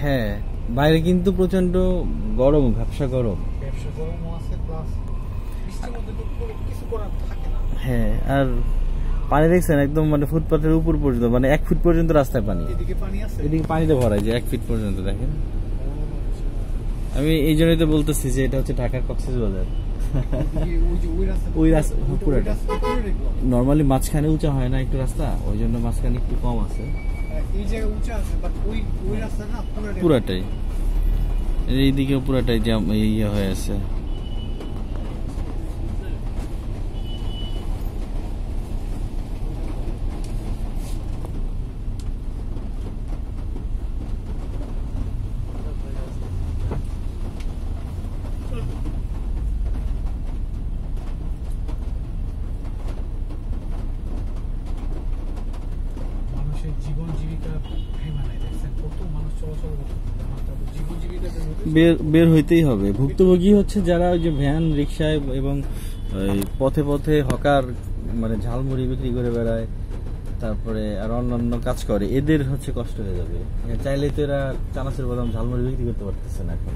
হ্যাঁ, বাইরে কিন্তু প্রচন্ড গরম, ব্যবসা গরম। হ্যাঁ, আর পানি দেখছেন একদম মানে ফুটপাথের উপর পর্যন্ত, মানে 1 ফুট পর্যন্ত রাস্তায় পানি। এদিকে পানিতে ভরাই যে 1 ফিট পর্যন্ত, দেখেন। আমি এই জন্যই তো বলতেছি যে এটা হচ্ছে ঢাকার কক্সবাজার। ওই রাস্তা পুরোটা নর্মালি মাঝখানে উঁচা হয় না একটু রাস্তা, ওই জন্য মাঝখানে একটু কম আছে। পুরাটাই এইদিকে পুরাটাই জ্যাম ইয়ে হয়ে আছে। বের হইতেই হবে। ভুক্তভোগী হচ্ছে যারা ওই যে ভ্যান, রিক্সায় এবং পথে পথে হকার, মানে ঝালমুড়ি বিক্রি করে বেড়ায়, তারপরে আর অন্যান্য কাজ করে, এদের হচ্ছে কষ্ট হয়ে যাবে। চাইলে তো এরা চানাচুর বাদাম ঝালমুড়ি বিক্রি করতে পারতেছে না এখন।